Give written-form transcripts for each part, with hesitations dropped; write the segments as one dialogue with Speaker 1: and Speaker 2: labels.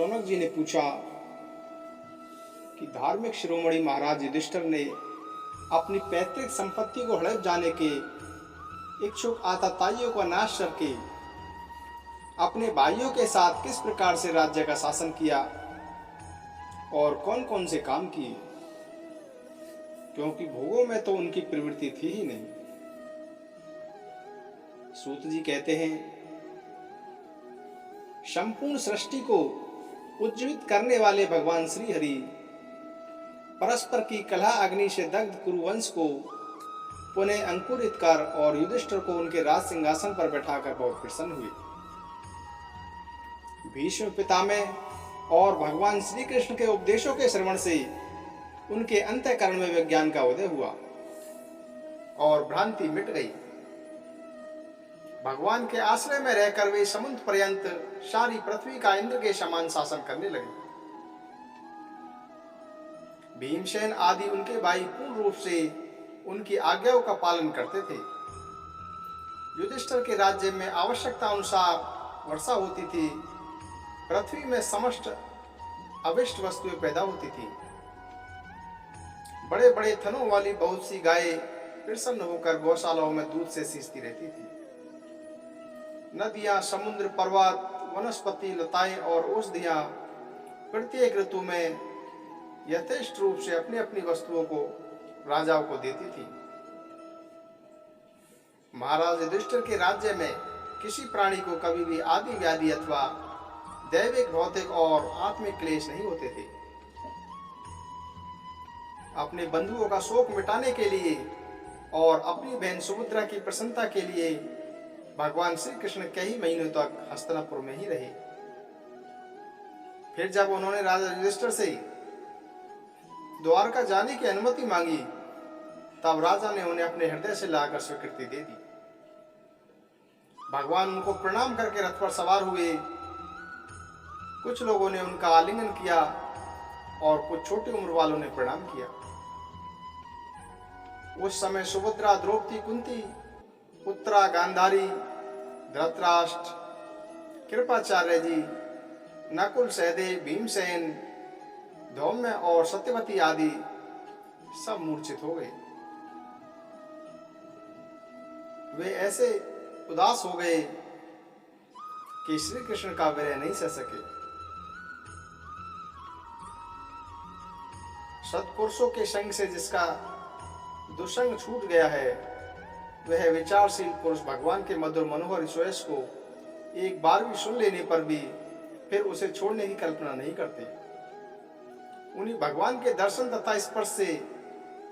Speaker 1: शौनक जी ने पूछा कि धार्मिक शिरोमणि महाराज युधिष्ठिर ने अपनी पैतृक संपत्ति को हड़प जाने के इच्छुक आतताइयों का नाश करके अपने भाइयों के साथ किस प्रकार से राज्य का शासन किया और कौन कौन से काम किए, क्योंकि भोगों में तो उनकी प्रवृत्ति थी ही नहीं। सूत जी कहते हैं, संपूर्ण सृष्टि को उज्जीवित करने वाले भगवान श्री हरि परस्पर की कलह अग्नि से दग्ध कुरुवंश को पुनः अंकुरित कर और युधिष्ठिर को उनके राज सिंहासन पर बैठाकर बहुत प्रसन्न हुए। भीष्म पितामह और भगवान श्री कृष्ण के उपदेशों के श्रवण से उनके अंतःकरण में विज्ञान का उदय हुआ और भ्रांति मिट गई। भगवान के आश्रय में रहकर वे समुद्र पर्यंत सारी पृथ्वी का इंद्र के समान शासन करने लगे। भीमसेन आदि उनके भाई पूर्ण रूप से उनकी आज्ञाओं का पालन करते थे। युधिष्ठिर के राज्य में आवश्यकता अनुसार वर्षा होती थी। पृथ्वी में समस्त अविष्ट वस्तुएं पैदा होती थी। बड़े बड़े थनों वाली बहुत सी गायें प्रसन्न होकर गौशालाओं में दूध से सींचती रहती थी। नदियां, समुद्र, पर्वत, वनस्पति, लताएं और औषधियां प्रत्येक ऋतु में यथेष्ट रूप से अपनी अपनी वस्तुओं को राजाओं को देती थी। महाराज युधिष्ठिर के राज्य में किसी प्राणी को कभी भी आदि व्याधि अथवा दैविक, भौतिक और आत्मिक क्लेश नहीं होते थे। अपने बंधुओं का शोक मिटाने के लिए और अपनी बहन सुभद्रा की प्रसन्नता के लिए भगवान श्री कृष्ण कई महीनों तक हस्तिनापुर में ही रहे। फिर जब उन्होंने राजा युधिष्ठिर से द्वारका जाने की अनुमति मांगी, तब राजा ने उन्हें अपने हृदय से लाकर स्वीकृति दे दी। भगवान उनको प्रणाम करके रथ पर सवार हुए। कुछ लोगों ने उनका आलिंगन किया और कुछ छोटी उम्र वालों ने प्रणाम किया। उस समय सुभद्रा, द्रौपदी, कुंती, उत्तरा, गांधारी, धृतराष्ट्र, कृपाचार्य जी, नकुल, सहदेव, भीमसेन, धौम्य और सत्यवती आदि सब मूर्छित हो गए। वे ऐसे उदास हो गए कि श्री कृष्ण का विरह नहीं सह सके। सत्पुरुषों के संग से जिसका दुसंग छूट गया है, वह विचारशील पुरुष भगवान के मधुर मनोहर सुयश को एक बार भी सुन लेने पर भी फिर उसे छोड़ने की कल्पना नहीं करते। उन्हीं भगवान के दर्शन तथा स्पर्श से,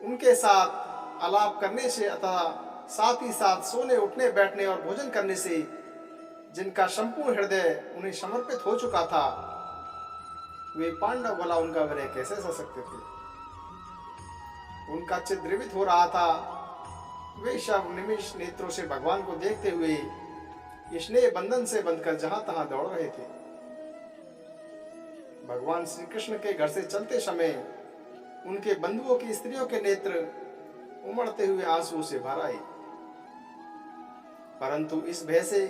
Speaker 1: उनके साथ आलाप करने से अथवा साथ ही साथ सोने, उठने, बैठने और भोजन करने से जिनका संपूर्ण हृदय उन्हें समर्पित हो चुका था, वे पांडव भला उनका विरह कैसे सह सकते थे। उनका चित्त द्रवित हो रहा था। वे सब निमिष नेत्रों से भगवान को देखते हुए स्नेह बंधन से बंधकर जहां तहां दौड़ रहे थे। भगवान श्री कृष्ण के घर से चलते समय उनके बंधुओं की स्त्रियों के नेत्र उमड़ते हुए आंसुओं से भर आए, परंतु इस भय से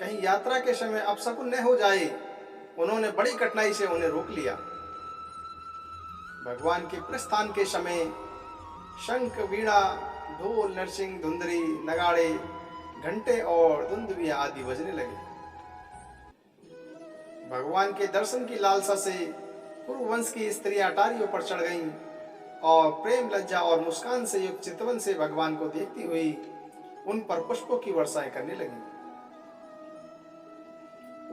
Speaker 1: कहीं यात्रा के समय अपशकुन न हो जाए, उन्होंने बड़ी कठिनाई से उन्हें रोक लिया। भगवान के प्रस्थान के समय शंख, वीणा, ढोल, नरसिंह, धुंधरी, नगाड़े, घंटे और दुंदुभियां आदि बजने लगे। भगवान के दर्शन की लालसा से कुरुवंश की स्त्रियां अटारियों पर चढ़ गईं और प्रेम, लज्जा और मुस्कान से युक्त चितवन से भगवान को देखती हुई उन पर पुष्पों की वर्षाएं करने लगी।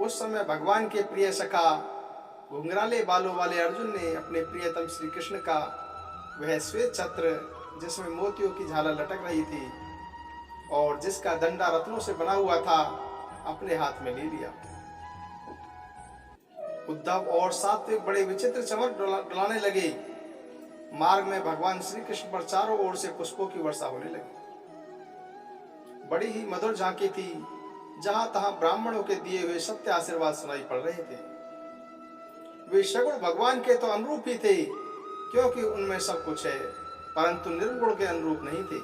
Speaker 1: उस समय भगवान के प्रिय सखा घुंघराले बालों वाले अर्जुन ने अपने प्रियतम श्री कृष्ण का वह श्वेत छत्र, जिसमें मोतियों की झालर लटक रही थी और जिसका डंडा रत्नों से बना हुआ था, अपने हाथ में ले लिया। उद्धव और सात्विक बड़े विचित्र चमक डलाने लगे। मार्ग में भगवान श्री कृष्ण पर चारों ओर से पुष्पों की वर्षा होने लगी। बड़ी ही मधुर झांकी थी। जहां तहां ब्राह्मणों के दिए हुए सत्य आशीर्वाद सुनाई पड़ रहे थे। वे सगुण भगवान के तो अनुरूप ही थे, क्योंकि उनमें सब कुछ है, परंतु निर्गुण के अनुरूप नहीं थे,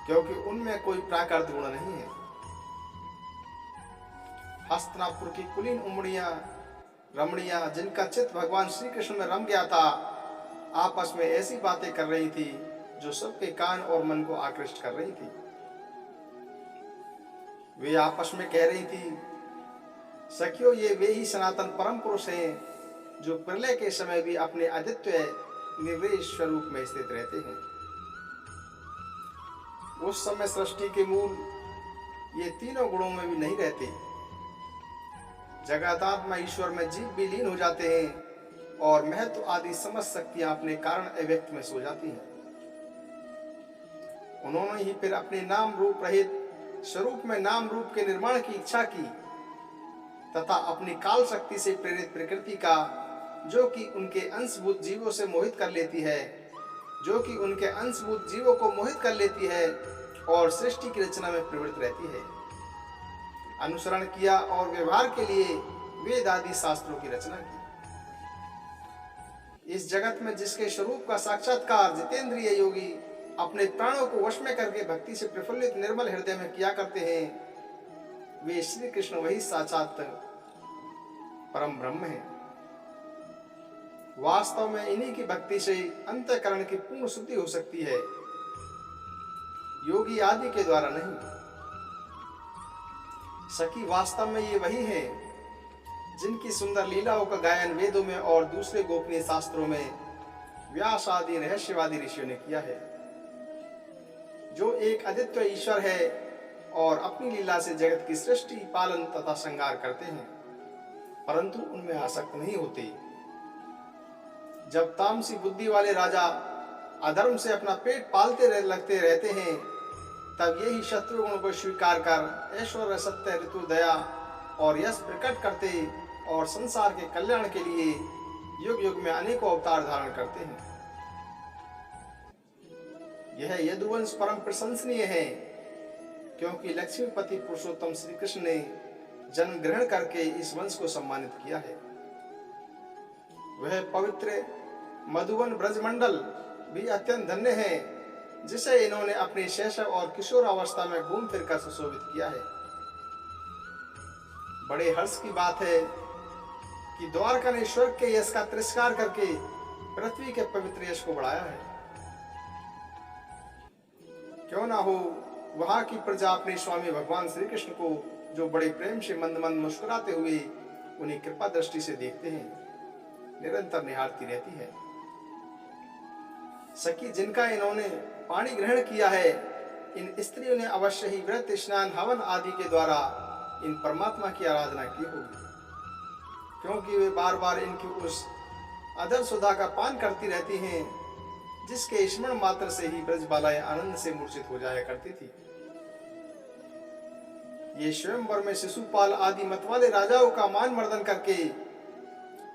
Speaker 1: क्योंकि उनमें कोई प्राकृत गुण नहीं है। हस्तिनापुर की कुलीन रमणियां जिनका चित्त भगवान श्री कृष्ण में रम गया था, आपस में ऐसी बातें कर रही थी जो सबके कान और मन को आकृष्ट कर रही थी। वे आपस में कह रही थी, सखियों, ये वे ही सनातन परम पुरुष हैं जो प्रलय के समय भी अपने अद्वितीय निर्वेश स्वरूप में स्थित रहते हैं। उस समय सृष्टि के मूल ये तीनों गुणों में भी नहीं रहते। जगतात्मा ईश्वर में जीव भी लीन हो जाते हैं और महत्व आदि समस्त शक्तियां अपने कारण अव्यक्त में सो जाती हैं। उन्होंने ही फिर अपने नाम रूप रहित स्वरूप में नाम रूप के निर्माण की इच्छा की तथा अपनी काल शक्ति से प्रेरित प्रकृति का, जो कि उनके अंशभूत जीवों से मोहित कर लेती है, और सृष्टि की रचना में प्रवृत्त रहती है, अनुसरण किया और व्यवहार के लिए वेद आदि शास्त्रों की रचना की। इस जगत में जिसके स्वरूप का साक्षात्कार जितेंद्रिय योगी अपने प्राणों को वश में करके भक्ति से प्रफुल्लित निर्मल हृदय में किया करते हैं, वे श्री कृष्ण वही साक्षात परम ब्रह्म है। वास्तव में इन्हीं की भक्ति से अंतःकरण की पूर्ण शुद्धि हो सकती है, योगी आदि के द्वारा नहीं। सखी, वास्तव में ये वही है जिनकी सुंदर लीलाओं का गायन वेदों में और दूसरे गोपनीय शास्त्रों में व्यास आदि रहस्यवादी ऋषियों ने किया है, जो एक अद्वितीय ईश्वर है और अपनी लीला से जगत की सृष्टि, पालन तथा श्रृंगार करते हैं, परंतु उनमें आसक्त नहीं होते। जब तामसी बुद्धि वाले राजा अधर्म से अपना पेट पालते लगते रहते हैं, तब यही शत्रुगुण को स्वीकार कर ऐश्वर्य, सत्य, ऋतु, दया और यश प्रकट करते और संसार के कल्याण के लिए युग युग में अनेकों अवतार धारण करते हैं। यह यदुवंश परम प्रशंसनीय है, क्योंकि लक्ष्मीपति पुरुषोत्तम श्री कृष्ण ने जन्म ग्रहण करके इस वंश को सम्मानित किया है। वह पवित्र मधुवन ब्रजमंडल भी अत्यंत धन्य है, जिसे इन्होंने अपनी शैशव और किशोरावस्था में घूम फिर कर सुशोभित किया है। बड़े हर्ष की बात है कि द्वारका ने स्वर्ग के यश का तिरस्कार करके पृथ्वी के पवित्र यश को बढ़ाया है। क्यों ना हो वहां की प्रजा अपने स्वामी भगवान श्री कृष्ण को, जो बड़े प्रेम से मंद मंद मुस्कुराते हुए उन्हें कृपा दृष्टि से देखते हैं, निरंतर निहारती रहती है। सखी, जिनका इन्होंने पानी ग्रहण किया है, इन स्त्रियों ने अवश्य ही व्रत, स्नान, हवन आदि के द्वारा इन परमात्मा की आराधना की होगी, क्योंकि वे बार बार इनकी उस अधर सुधा का पान करती रहती हैं, जिसके स्मरण मात्र से ही ब्रजबालाएं आनंद से मूर्छित हो जाया करती थी। ये स्वयंवर में शिशुपाल आदि मतवाले राजाओं का मान मर्दन करके,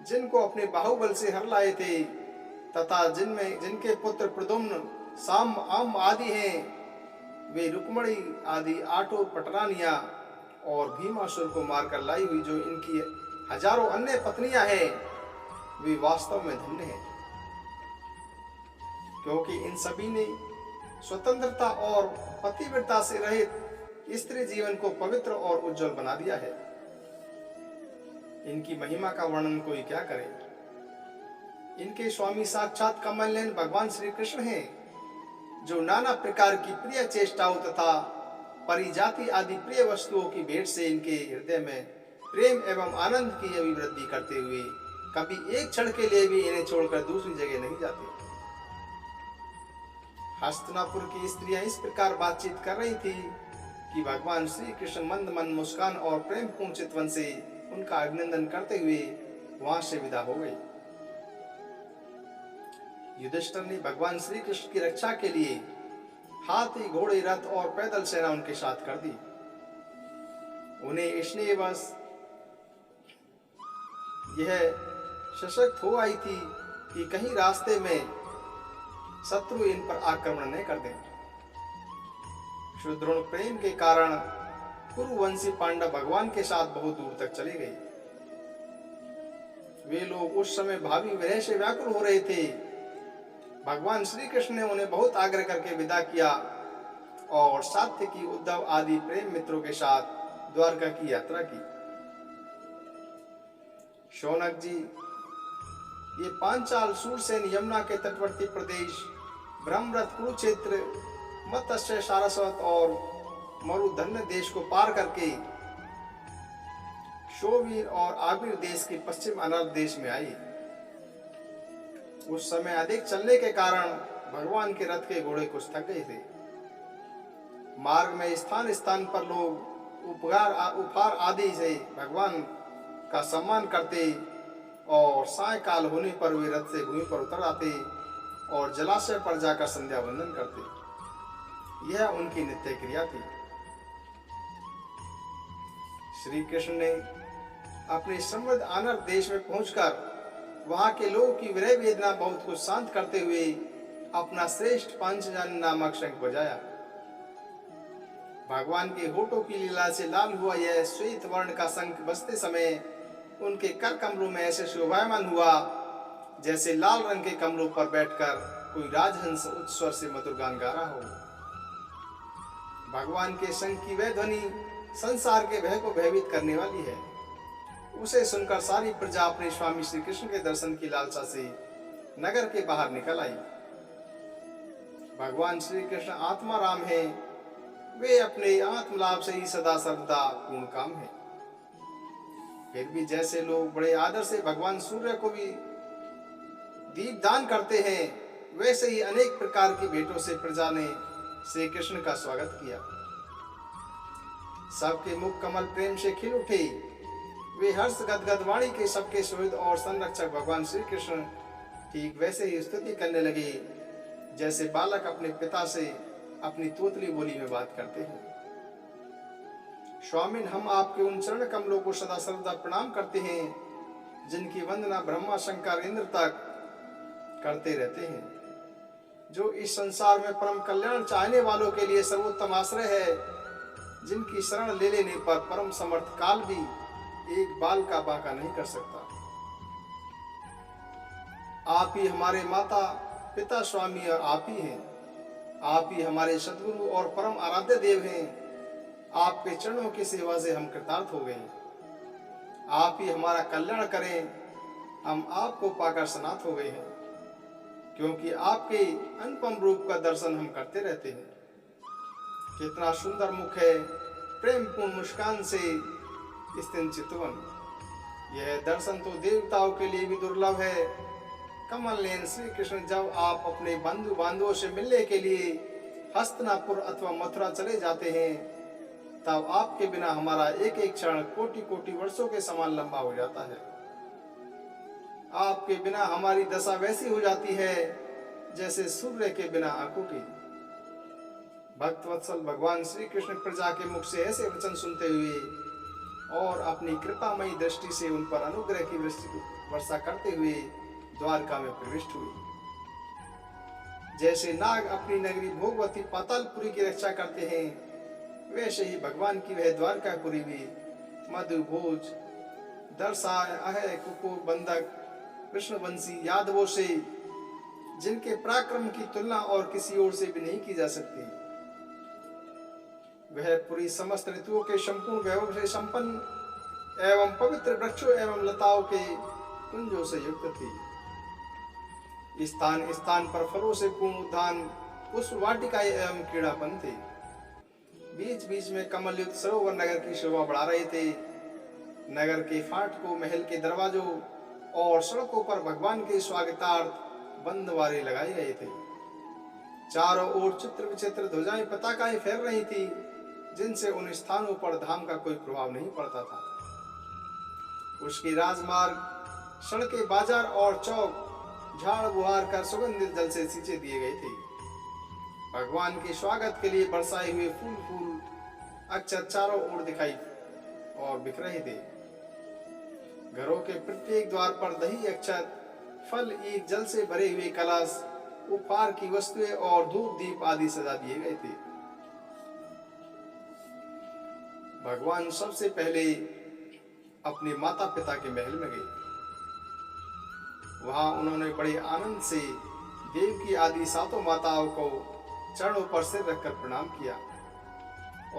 Speaker 1: जिनको अपने बाहुबल से हर लाए थे, तथा जिनके पुत्र प्रद्युम्न, साम, आम आदि हैं, वे रुक्मणी आदि आठों पटरानियां और भीमासुर को मारकर लाई हुई जो इनकी हजारों अन्य पत्नियां हैं, वे वास्तव में धन्य हैं, क्योंकि इन सभी ने स्वतंत्रता और पतिव्रता से रहित स्त्री जीवन को पवित्र और उज्जवल बना दिया है। इनकी महिमा का वर्णन कोई क्या करे। इनके स्वामी साक्षात कमल नयन भगवान श्री कृष्ण हैं, जो नाना प्रकार की प्रिय चेष्टाओं तथा परिजाति आदि प्रिय वस्तुओं की भेंट से इनके हृदय में प्रेम एवं आनंद की अभिवृद्धि करते हुए कभी एक क्षण के लिए भी इन्हें छोड़कर दूसरी जगह नहीं जाते। हस्तिनापुर की स्त्रियां इस प्रकार बातचीत कर रही थी कि भगवान श्री कृष्ण मंद मंद मुस्कान और प्रेम पूर्ण चितवन से उनका अभिनंदन करते हुए वहां से विदा हो गई। युधिष्ठिर ने भगवान श्री कृष्ण की रक्षा के लिए हाथी, घोड़े, रथ और पैदल सेना उनके साथ कर दी। उन्हें स्नेहवश यह सशक्त हो आई थी कि कहीं रास्ते में शत्रु इन पर आक्रमण न कर दें। सुदृढ़ प्रेम के कारण कुरुवंशी पांडव भगवान के साथ बहुत दूर तक चले गए। वे लोग उस समय भावी विरह से व्याकुल हो रहे थे। भगवान श्री कृष्ण ने उन्हें बहुत आग्रह करके विदा किया और सात्यकी, उद्धव आदि प्रेम मित्रों के साथ द्वारका की यात्रा की। शौनक जी, ये पांचाल, सूरसेन, यमुना के तटवर्ती प्रदेश, ब्रह्मरथ, कुरुक्षेत्र, मत्स्य, सारस्वत और मरुधन्य देश को पार करके शोवीर और आबिर देश के पश्चिम अनर्थ देश में आई। उस समय अधिक चलने के कारण भगवान के रथ के घोड़े कुछ थक गए थे। मार्ग में स्थान स्थान पर लोग उपहार आदि से भगवान का सम्मान करते और सायकाल होने पर वे रथ से भूमि पर उतर आते और जलाशय पर जाकर संध्या वंदन करते। यह उनकी नित्य क्रिया थी। श्री कृष्ण ने अपने समृद्ध अनर्थ देश में पहुंचकर वहां के लोगों की विरह वेदना बहुत कुछ शांत करते हुए अपना श्रेष्ठ पंचजन नामक शंख बजाया। भगवान के होठों की लीला से लाल हुआ यह श्वेत वर्ण का शंख बजते समय उनके कर कमलों में ऐसे शोभायमान हुआ जैसे लाल रंग के कमलों पर बैठकर कोई राजहंस उच्च स्वर से मधुर गान गा रहा हो। भगवान के शंख की वह ध्वनि संसार के भय को भयभीत करने वाली है। उसे सुनकर सारी प्रजा अपने स्वामी श्री कृष्ण के दर्शन की लालसा से नगर के बाहर निकल आई। भगवान श्री कृष्ण आत्मा राम है, वे अपने आत्मलाभ से ही सदा सर्वदा पूर्ण काम है। फिर भी जैसे लोग बड़े आदर से भगवान सूर्य को भी दीप दान करते हैं, वैसे ही अनेक प्रकार की भेंटों से प्रजा ने श्री कृष्ण का स्वागत किया। सबके मुख कमल प्रेम से खिल उठे। वे हर्ष गदगद वाणी के सबके सुहृद और संरक्षक भगवान श्री कृष्ण ठीक वैसे ही स्तुति करने लगे जैसे बालक अपने पिता से अपनी तोतली बोली में बात करते हैं। स्वामिन, हम आपके उन चरण कमलों को सदा सर्वदा प्रणाम करते हैं जिनकी वंदना ब्रह्मा शंकर इंद्र तक करते रहते हैं, जो इस संसार में परम कल्याण चाहने वालों के लिए सर्वोत्तम आश्रय है, जिनकी शरण ले लेने पर परम समर्थ काल भी एक बाल का बांका नहीं कर सकता। आप ही हमारे माता पिता स्वामी और आप ही हैं। आप ही हमारे सद्गुरु और परम आराध्य देव हैं। आपके चरणों की सेवा से हम कृतार्थ हो गए। आप ही हमारा कल्याण करें, हम आपको पाकर सनाथ हो गए हैं, क्योंकि आपके अनुपम रूप का दर्शन हम करते रहते हैं। कितना सुंदर मुख है, प्रेम पूर्ण मुस्कान से स्तन चितवन। यह दर्शन तो देवताओं के लिए भी दुर्लभ है। कमल नयन श्री कृष्ण जब आप अपने बंधु बांधवों से मिलने के लिए हस्तिनापुर अथवा मथुरा चले जाते हैं, तब आपके बिना हमारा एक एक क्षण कोटि कोटि वर्षों के समान लंबा हो जाता है। आपके बिना हमारी दशा वैसी हो जाती है जैसे सूर्य के बिना आंखों की। भक्त वत्सल भगवान श्री कृष्ण प्रजा के मुख से ऐसे वचन सुनते हुए और अपनी कृपामयी दृष्टि से उन पर अनुग्रह की वर्षा करते हुए द्वारका में प्रविष्ट हुए। जैसे नाग अपनी नगरी भोगवती पातालपुरी की रक्षा करते हैं, वैसे ही भगवान की वह द्वारकापुरी भी मधु भोज दर्शाय अहय कुकुर बंधक कृष्णवंशी यादवों से, जिनके पराक्रम की तुलना और किसी और से भी नहीं की जा सकती। वह पूरी समस्त ऋतुओं के संपूर्ण वैभव से संपन्न एवं पवित्र वृक्षों एवं लताओं के कुंजों से युक्त थी। स्थान स्थान पर फलों से पूर्ण उद्यान, पुष्प वाटिकाएं एवं क्रीड़ापन थे। बीच बीच में कमलयुक्त सरोवर नगर की शोभा बढ़ा रहे थे। नगर के फाटकों, महल के दरवाजों और सड़कों पर भगवान के स्वागतार्थ बंदवारे लगाए गए थे। चारों ओर चित्र विचित्र ध्वजाएं पताकाएं फैल रही थी, जिनसे उन स्थानों पर धाम का कोई प्रभाव नहीं पड़ता था। उसके राजमार्ग, सड़कें, बाजार और चौक झाड़ बुहार कर सुगंधित जल से सींचे दिए गए थे। भगवान के स्वागत के लिए बरसाए हुए फूल फूल अक्षत चारों ओर दिखाई और बिखर रहे थे। घरों के प्रत्येक द्वार पर दही, अक्षत, फल, ईख, जल से भरे हुए कलश, उपहार की वस्तुएं और धूप दीप आदि सजा दिए गए थे। भगवान सबसे पहले अपने माता पिता के महल में गए। वहां उन्होंने बड़े आनंद से देवकी आदि सातों माताओं को चरणों पर सिर रखकर प्रणाम किया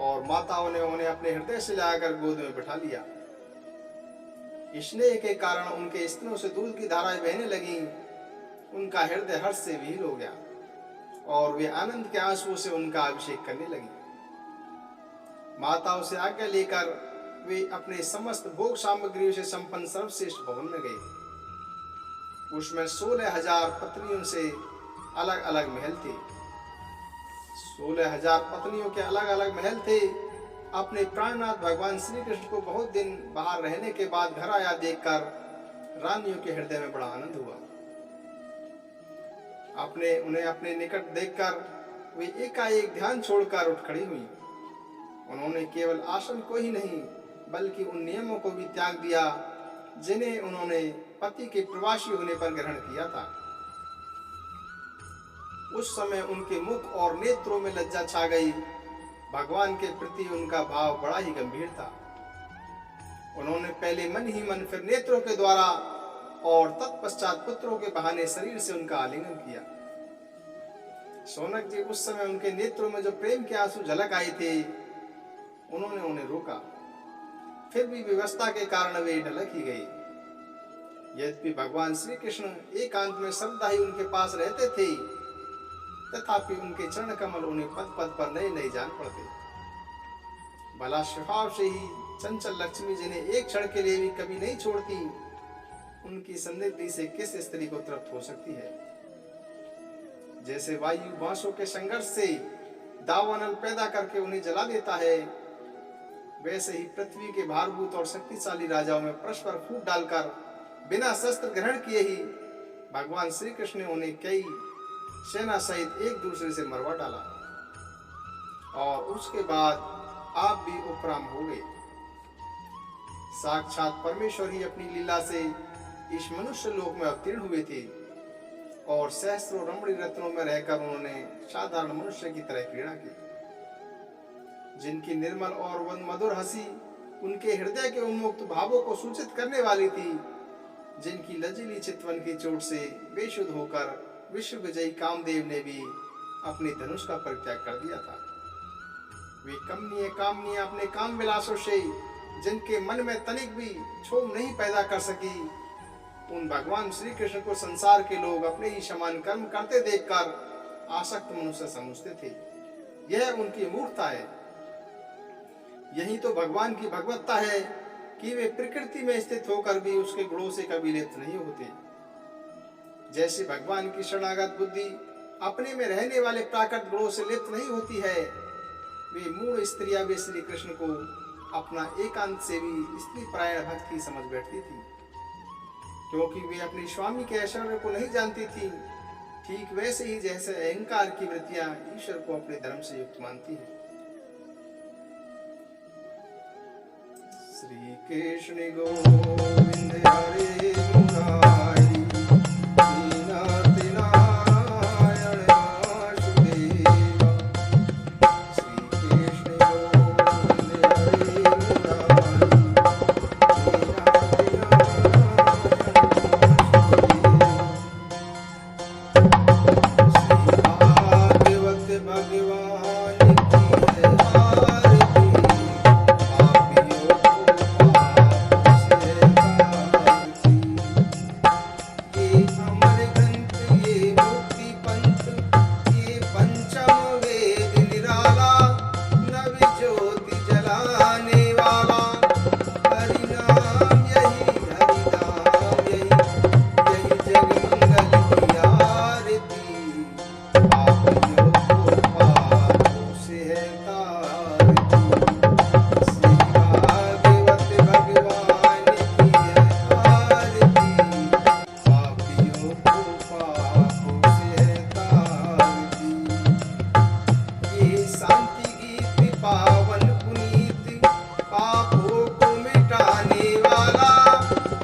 Speaker 1: और माताओं ने उन्हें अपने हृदय से लाकर गोद में बिठा लिया। स्नेह के कारण उनके स्तनों से दूध की धाराएं बहने लगी। उनका हृदय हर्ष से विहीन हो गया और वे आनंद के आंसुओं से उनका अभिषेक करने लगी। माताओं से आज्ञा लेकर वे अपने समस्त भोग सामग्रियों से संपन्न सर्वश्रेष्ठ भवन में गए। उसमें 16,000 पत्नियों से अलग अलग महल थे। 16,000 पत्नियों के अलग अलग महल थे। अपने प्राणनाथ भगवान श्री कृष्ण को बहुत दिन बाहर रहने के बाद घर आया देखकर रानियों के हृदय में बड़ा आनंद हुआ। उन्हें अपने निकट देखकर वे एकाएक ध्यान छोड़कर उठ खड़ी हुई। उन्होंने केवल आसन को ही नहीं बल्कि उन नियमों को भी त्याग दिया जिन्हें उन्होंने पति के प्रवासी होने पर ग्रहण किया था। उस समय उनके मुख और नेत्रों में लज्जा छा गई। भगवान के प्रति उनका भाव बड़ा ही गंभीर था। उन्होंने पहले मन ही मन, फिर नेत्रों के द्वारा और तत्पश्चात पुत्रों के बहाने शरीर से उनका आलिंगन किया। शौनक जी उस समय उनके नेत्रों में जो प्रेम के आंसू झलक आए थे, उन्होंने उन्हें रोका। फिर भी व्यवस्था के कारण वे ढलक ही गई। यद्यपि भगवान श्री कृष्ण एकांत में सर्वदा ही उनके पास रहते थे, तथापि उनके चरण कमल उन्हें पद पद पर नए नए जान पड़ते। भला स्वभाव से ही चंचल लक्ष्मी जिन्हें एक क्षण के लिए भी कभी नहीं छोड़ती, उनकी संदिग्धि से किस स्त्री को तृप्त हो सकती है। जैसे वायु बांसों के संघर्ष से दावानल पैदा करके उन्हें जला देता है, वैसे ही पृथ्वी के भारभूत और शक्तिशाली राजाओं में परस्पर फूट डालकर बिना शस्त्र ग्रहण किए ही भगवान श्री कृष्ण ने उन्हें कई सेना सहित एक दूसरे से मरवा डाला और उसके बाद आप भी उपराम हो गए। साक्षात परमेश्वर ही अपनी लीला से इस मनुष्य लोक में अवतीर्ण हुए थे और सहस्रों रमणी रत्नों में रहकर उन्होंने साधारण मनुष्य की तरह क्रीड़ा की। जिनकी निर्मल और मधुर हंसी उनके हृदय के उन्मुक्त भावों को सूचित करने वाली थी, जिनकी लजीली चितवन की चोट से बेशुद्ध होकर विश्व विजयी कामदेव ने भी अपने धनुष का परित्याग कर दिया था। वे कमनीय कामनीय अपने काम विलासों से जिनके मन में तनिक भी क्षोभ नहीं पैदा कर सकी, उन भगवान श्री कृष्ण को संसार के लोग अपने ही समान कर्म करते देखकर आसक्त मनुष्य समझते थे। यह उनकी मूर्खता है। यही तो भगवान की भगवत्ता है कि वे प्रकृति में स्थित होकर भी उसके गुणों से कभी लिप्त नहीं होते। जैसे भगवान की शरणागत बुद्धि अपने में रहने वाले प्राकृत गुणों से लिप्त नहीं होती है, वे मूढ़ स्त्रियां भी श्री कृष्ण को अपना एकांत से भी स्त्री परायण भक्त की समझ बैठती थी, क्योंकि वे अपने स्वामी के ऐश्वर्य को नहीं जानती थी। ठीक वैसे ही जैसे अहंकार की वृत्तियां ईश्वर को अपने धर्म से युक्त मानती है। श्री कृष्ण गोविंद हरे मुरारी, दीनानाथ नारायण वासुदेवा। श्री कृष्ण गोविंद हरे मुरारी,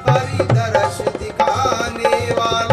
Speaker 1: हरि दर्श दिखाने वाला।